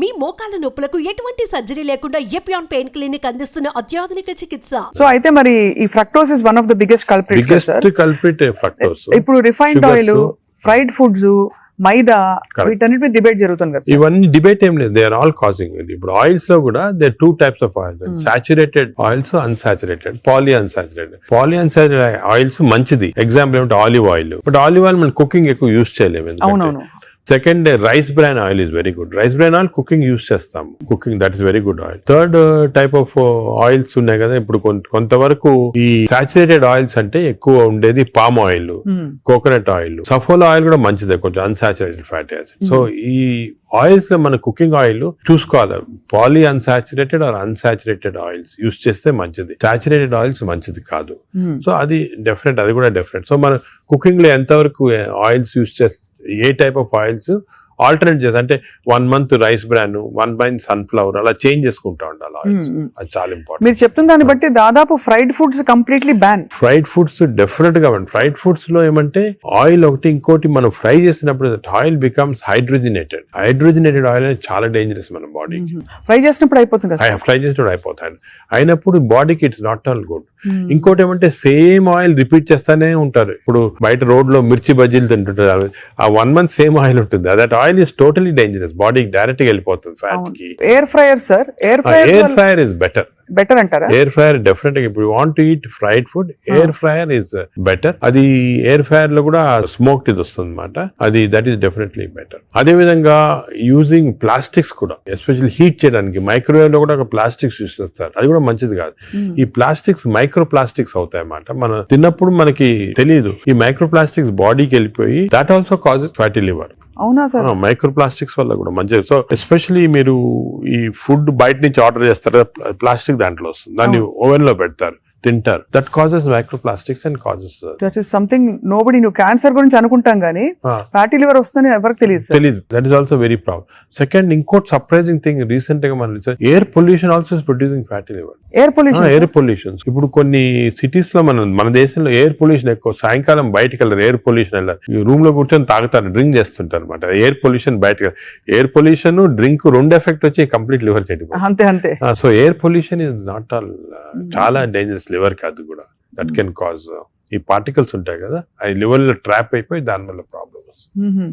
మీ మోకాల నొప్పులకు ఎటువంటి సర్జరీ లేకుండా ఎపియాన్ పెయిన్ క్లినిక్ అందిస్తున్న అత్యాధునిక చికిత్స. సో అయితే మరి ఈ fructose is one of the biggest culprits. Fructose. ఇప్పుడు refined oil, fried foods, maida, వీటన్నిటి డిబేట్ జరుగుతుంది కదా. ఇవన్నీ డిబేట్ ఏం లేదు, దే ఆర్ ఆల్ కాజింగ్. ఇప్పుడు ఆయిల్స్ లో కూడా they are 2 types of oils, saturated oils, unsaturated, poly unsaturated oils మంచిది. ఎగ్జాంపుల్ ఏమంటే olive oil. But olive oil మనం కుకింగ్ ఎక్కువ యూజ్ చేయలేము. Second, rice bran oil is very good. Rice bran oil cooking use చేస్తాం, cooking that is very good oil. Third type of oils ఉన్నాయి కదా. ఇప్పుడు కొంతవరకు ఈ సాచురేటెడ్ ఆయిల్స్ అంటే ఎక్కువ ఉండేది palm oil, coconut oil, Saffola oil కూడా మంచిదే, కొంచెం అన్సాచురేటెడ్ ఫ్యాటీ యాసిడ్. సో ఈ ఆయిల్స్ లో మన కుకింగ్ ఆయిల్ చూసుకోవాలి, poly unsaturated or unsaturated oils use చేస్తే మంచిది. సాచురేటెడ్ ఆయిల్స్ మంచిది కాదు. సో అది డెఫినెట్, అది కూడా డెఫినెట్. సో మన కుకింగ్ లో ఎంతవరకు ఆయిల్స్ యూజ్ చేస్తే, ఏ టైప్ ఆఫ్ ఆయిల్స్ ఆల్టర్నేట్ చేసి, అంటే 1 month rice bran, 1 month sunflower, అలా చేంజ్ చేసుకుంటా ఉండాలి ఆయిల్స్. అది చాలా ఇంపార్టెంట్. మీరు చెప్తున్న దాన్ని బట్టి దాదాపు fried foods completely ban. Fried foods definite గా ఫ్రైడ్ ఫుడ్స్ లో ఏమంటే ఆయిల్ ఒకటి, ఇంకోటి మనం ఫ్రై చేసినప్పుడు ఆయిల్ బికమ్స్ హైడ్రోజనేటెడ్ ఆయిల్ అనేది చాలా డేంజరస్ మన బాడీకి. ఫ్రై చేసినప్పుడు అయిపోతుంది, ఫ్రై చేసినప్పుడు అయిపోతాయి. అయినప్పుడు బాడీకి ఇట్స్ నాట్ ఆల్ గుడ్. ఇంకోటి ఏమంటే సేమ్ ఆయిల్ రిపీట్ చేస్తానే ఉంటారు. ఇప్పుడు బయట రోడ్ లో మిర్చి బజ్జీలు తింటుంటారు, ఆ 1 month సేమ్ ఆయిల్ ఉంటుంది. That oil is totally dangerous, బాడీకి డైరెక్ట్ గా వెళ్ళిపోతుంది ఫ్యాట్ కి. Air fryer sir, air fryer is better అంటారా? ఎయిర్ ఫ్రైయర్ డెఫినెట్ గా, ఇప్పుడు want to eat fried food, air fryer is better. అది ఎయిర్ ఫ్రైయర్ లో కూడా స్మోక్ ఇది వస్తుంది అనమాట, అది దట్ ఈస్ డెఫినెట్లీ బెటర్. అదే విధంగా యూజింగ్ ప్లాస్టిక్స్ కూడా, ఎస్పెషల్లీ హీట్ చేయడానికి మైక్రోవేవ్ లో కూడా ఒక ప్లాస్టిక్స్ యూజ్ చేస్తారు, అది కూడా మంచిది కాదు. ఈ ప్లాస్టిక్స్ మైక్రో ప్లాస్టిక్స్ అవుతాయి అన్నమాట. మనం తిన్నప్పుడు మనకి తెలియదు, ఈ మైక్రో ప్లాస్టిక్స్ బాడీకి వెళ్ళిపోయి that also causes fatty liver. అవునా సార్? మైక్రో ప్లాస్టిక్స్ వల్ల కూడా మంచిది. సో ఎస్పెషల్లీ మీరు ఈ ఫుడ్ బయట నుంచి ఆర్డర్ చేస్తారు, ప్లాస్టిక్ దాంట్లో వస్తుంది, దాన్ని ఓవెన్ లో పెడతారు, తింటారు. That causes microplastics and causes that is something nobody new. Cancer గురించి అనుకుంటాం కానీ ఫ్యాటీ లివర్ వస్తుందని ఎవరికి తెలియదు. That is also very problem. Second, ఇంకోటి సర్ప్రైజింగ్ థింగ్, రీసెంట్ గా మనం air pollution also is producing fatty liver. Air pollution ఇప్పుడు కొన్ని సిటీస్ లో మన దేశంలో ఎయిర్ పొల్యూషన్ ఎక్కువ. సాయంకాలం బయటకు వెళ్ళారు, ఎయిర్ పొల్యూషన్ వెళ్ళారు, రూమ్ లో కూర్చొని తాగుతారు, డ్రింక్ చేస్తుంటారు అనమాట. ఎయిర్ పొల్యూషన్ బయటకు, ఎయిర్ పొల్యూషన్ డ్రింక్ 2 ఎఫెక్ట్ వచ్చి కంప్లీట్ లివర్ చెడిపోతుంది. అంతే. So air pollution is not all, చాలా డేంజరస్ లివర్ కి. అది కూడా దట్ కెన్ కాజ్, ఈ పార్టికల్స్ ఉంటాయి కదా, అవి లివర్ లో ట్రాప్ అయిపోయి దాని వల్ల ప్రాబ్లమ్ వస్తుంది.